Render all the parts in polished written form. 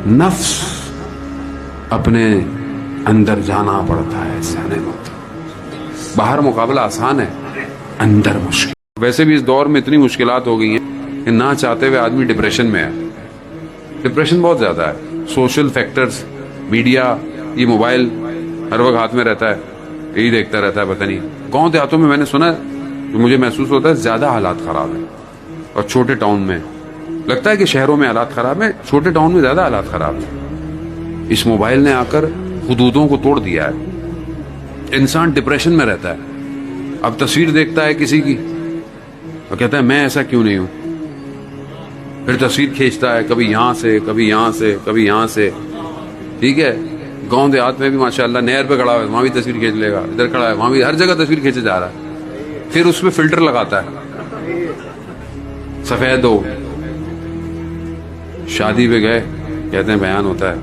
نفس اپنے اندر جانا پڑتا ہے. سہنے مت. باہر مقابلہ آسان ہے, اندر مشکل. ویسے بھی اس دور میں اتنی مشکلات ہو گئی ہیں کہ نہ چاہتے ہوئے آدمی ڈپریشن میں ہے. ڈپریشن بہت زیادہ ہے. سوشل فیکٹرز, میڈیا, یہ موبائل ہر وقت ہاتھ میں رہتا ہے, یہی دیکھتا رہتا ہے. پتہ نہیں گاؤں دیہاتوں میں نے سنا ہے, مجھے محسوس ہوتا ہے زیادہ حالات خراب ہیں, اور چھوٹے ٹاؤن میں لگتا ہے کہ شہروں میں حالات خراب ہیں, چھوٹے ٹاؤن میں زیادہ حالات خراب ہیں. اس موبائل نے آ کر حدودوں کو توڑ دیا ہے. انسان ڈپریشن میں رہتا ہے. اب تصویر دیکھتا ہے کسی کی اور کہتا ہے میں ایسا کیوں نہیں ہوں. پھر تصویر کھینچتا ہے, کبھی یہاں سے, کبھی یہاں سے, کبھی یہاں سے. ٹھیک ہے, گاؤں دیہات میں بھی ماشاءاللہ نہر پہ کھڑا ہے, وہاں بھی تصویر کھینچ لے گا. ادھر کھڑا ہے, وہاں بھی, ہر جگہ تصویر کھینچے جا رہا ہے. پھر اس پہ فلٹر لگاتا ہے, سفید ہو. شادی پہ گئے, کہتے ہیں بیان ہوتا ہے,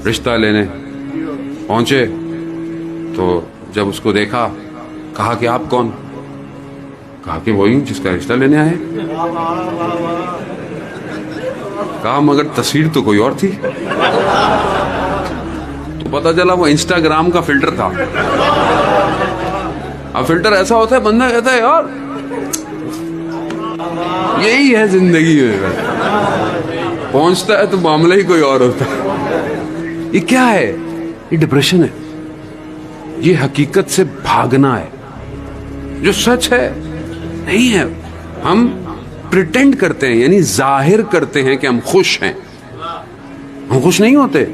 رشتہ لینے پہنچے تو جب اس کو دیکھا, کہا کہ آپ کون؟ کہا کہ وہی ہوں جس کا رشتہ لینے آئے. کہا مگر تصویر تو کوئی اور تھی. تو پتا چلا وہ انسٹاگرام کا فلٹر تھا. اب فلٹر ایسا ہوتا ہے, بندہ کہتا ہے یار یہی ہے زندگی میں. پہنچتا ہے تو معاملہ ہی کوئی اور ہوتا ہے. یہ کیا ہے؟ یہ ڈپریشن ہے. یہ حقیقت سے بھاگنا ہے. جو سچ ہے نہیں ہے. ہم پریٹینڈ کرتے ہیں, یعنی ظاہر کرتے ہیں کہ ہم خوش ہیں. ہم خوش نہیں ہوتے.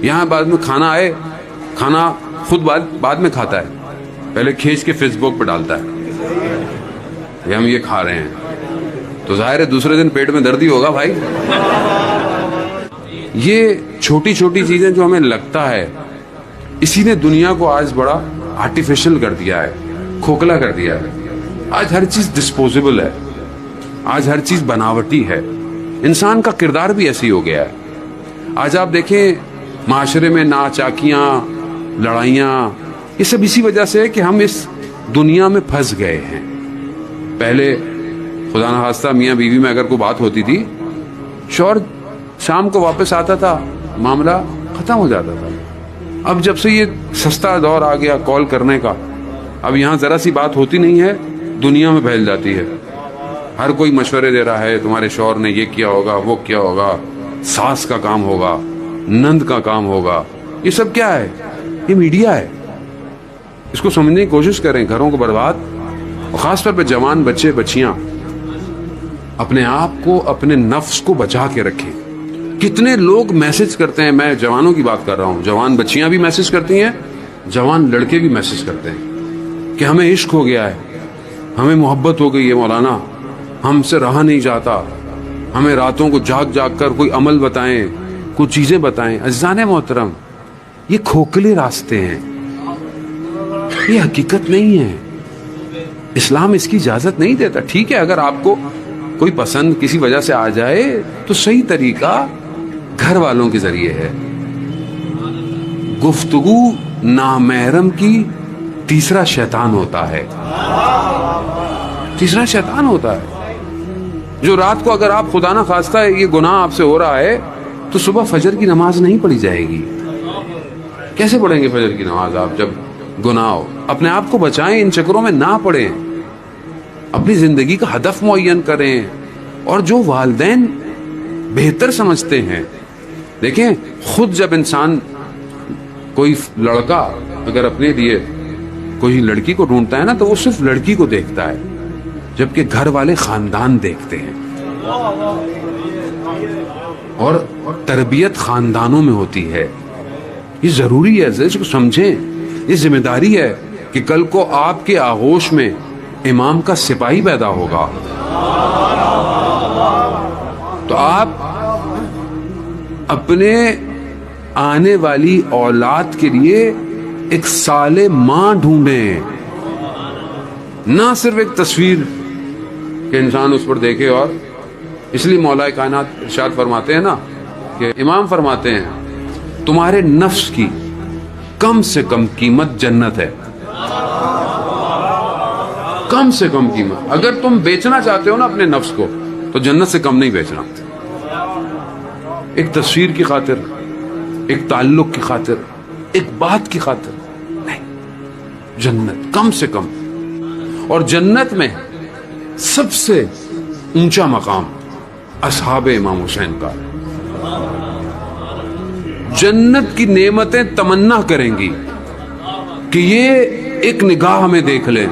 یہاں بعد میں کھانا آئے, کھانا خود بعد میں کھاتا ہے, پہلے کھینچ کے فیس بک پہ ڈالتا ہے کہ ہم یہ کھا رہے ہیں. تو ظاہر ہے دوسرے دن پیٹ میں درد ہی ہوگا بھائی. یہ چھوٹی چھوٹی چیزیں جو ہمیں لگتا ہے, اسی نے دنیا کو آج بڑا آرٹیفیشل کر دیا ہے, کھوکھلا کر دیا ہے. آج ہر چیز ڈسپوزیبل ہے, آج ہر چیز بناوٹی ہے. انسان کا کردار بھی ایسی ہو گیا ہے. آج آپ دیکھیں معاشرے میں ناچاکیاں, لڑائیاں, یہ سب اسی وجہ سے ہے کہ ہم اس دنیا میں پھنس گئے ہیں. پہلے خدا نخواستہ میاں بیوی میں اگر کوئی بات ہوتی تھی, شوہر شام کو واپس آتا تھا, معاملہ ختم ہو جاتا تھا. اب جب سے یہ سستا دور آ گیا کال کرنے کا, اب یہاں ذرا سی بات ہوتی نہیں ہے, دنیا میں پھیل جاتی ہے. ہر کوئی مشورے دے رہا ہے, تمہارے شوہر نے یہ کیا ہوگا, وہ کیا ہوگا, ساس کا کام ہوگا, نند کا کام ہوگا. یہ سب کیا ہے؟ یہ میڈیا ہے. اس کو سمجھنے کی کوشش کریں. گھروں کو برباد, اور خاص طور پہ جوان بچے بچیاں اپنے آپ کو, اپنے نفس کو بچا کے رکھیں. کتنے لوگ میسج کرتے ہیں, میں جوانوں کی بات کر رہا ہوں, جوان بچیاں بھی میسج کرتی ہیں, جوان لڑکے بھی میسج کرتے ہیں کہ ہمیں عشق ہو گیا ہے, ہمیں محبت ہو گئی ہے مولانا, ہم سے رہا نہیں جاتا, ہمیں راتوں کو جاگ جاگ کر کوئی عمل بتائیں, کچھ چیزیں بتائیں. عزیزان محترم, یہ کھوکھلے راستے ہیں, یہ حقیقت نہیں ہے. اسلام اس کی اجازت نہیں دیتا. ٹھیک ہے, اگر آپ کو کوئی پسند کسی وجہ سے آ جائے تو صحیح طریقہ گھر والوں کے ذریعے ہے. گفتگو نامحرم کی تیسرا شیطان ہوتا ہے. تیسرا شیطان ہوتا ہے جو رات کو, اگر آپ خدا نہ خواستہ یہ گناہ آپ سے ہو رہا ہے تو صبح فجر کی نماز نہیں پڑھی جائے گی. کیسے پڑھیں گے فجر کی نماز آپ جب گناہ ہو؟ اپنے آپ کو بچائیں, ان چکروں میں نہ پڑیں, اپنی زندگی کا ہدف معین کریں. اور جو والدین بہتر سمجھتے ہیں, دیکھیں خود جب انسان کوئی لڑکا اگر اپنے لیے کوئی لڑکی کو ڈھونڈتا ہے نا, تو وہ صرف لڑکی کو دیکھتا ہے, جبکہ گھر والے خاندان دیکھتے ہیں. اور تربیت خاندانوں میں ہوتی ہے. یہ ضروری ہے, اس کو سمجھیں. یہ ذمہ داری ہے کہ کل کو آپ کے آغوش میں امام کا سپاہی پیدا ہوگا تو آپ اپنے آنے والی اولاد کے لیے ایک صالح ماں ڈھونڈیں, نہ صرف ایک تصویر کہ انسان اس پر دیکھے. اور اس لیے مولا کائنات ارشاد فرماتے ہیں نا, کہ امام فرماتے ہیں تمہارے نفس کی کم سے کم قیمت جنت ہے. کم سے کم قیمت. اگر تم بیچنا چاہتے ہو نا اپنے نفس کو, تو جنت سے کم نہیں بیچنا. ایک تصویر کی خاطر, ایک تعلق کی خاطر, ایک بات کی خاطر نہیں. جنت کم سے کم. اور جنت میں سب سے اونچا مقام اصحاب امام حسین کا. جنت کی نعمتیں تمنا کریں گی کہ یہ ایک نگاہ ہمیں دیکھ لیں,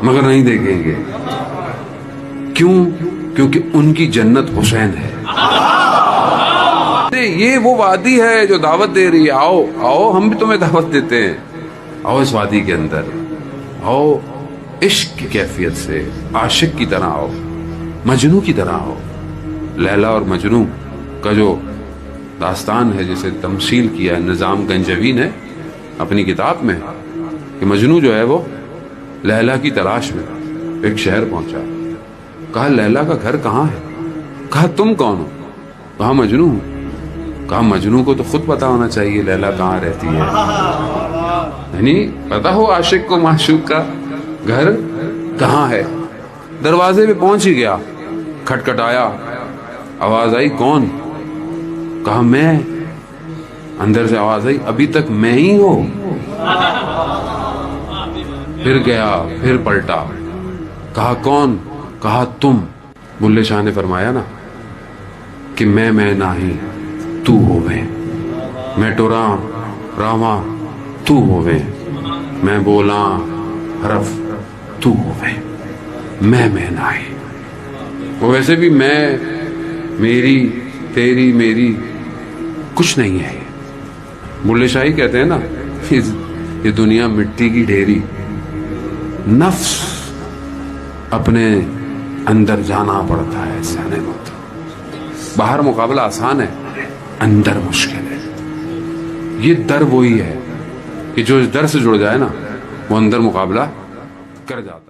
مگر نہیں دیکھیں گے. کیوں؟ کیونکہ ان کی جنت حسین ہے. یہ وہ وادی ہے جو دعوت دے رہی ہے, آؤ آؤ ہم بھی تمہیں دعوت دیتے ہیں, آؤ اس وادی کے اندر, آؤ عشق کی کیفیت سے عاشق کی طرح آؤ, مجنو کی طرح آؤ. لیلا اور مجنو کا جو داستان ہے, جسے تمثیل کیا ہے نظام گنجوی نے اپنی کتاب میں, کہ مجنو جو ہے وہ لیلا کی تلاش میں ایک شہر پہنچا. کہا لیلا کا گھر کہاں ہے؟ کہا تم کون ہو؟ کہا مجنو ہوں. کہا مجنو کو تو خود پتا ہونا چاہیے لیلا کہاں رہتی ہے, یعنی پتا ہو عاشق کو معشوق کا گھر کہاں ہے. دروازے پہ پہنچ ہی گیا, کھٹکھٹایا, آواز آئی کون؟ کہا میں. اندر سے آواز آئی ابھی تک میں ہی ہوں. پھر گیا, پھر پلٹا, کہا کون؟ کہا تم. بلے شاہ نے فرمایا نا کہ میں نہیں تو ہوویں, میں ٹوراں راواں تو ہوویں, میں بولاں حرف تو ہوویں, میں نہیں. وہ ویسے بھی میں, میری, تیری, میری کچھ نہیں ہے. بلے شاہی کہتے ہیں نا یہ دنیا مٹی کی ڈھیری, نفس اپنے اندر جانا پڑتا ہے سہنے کو. باہر مقابلہ آسان ہے, اندر مشکل ہے. یہ در وہی ہے کہ جو اس در سے جڑ جائے نا وہ اندر مقابلہ کر جاتا ہے.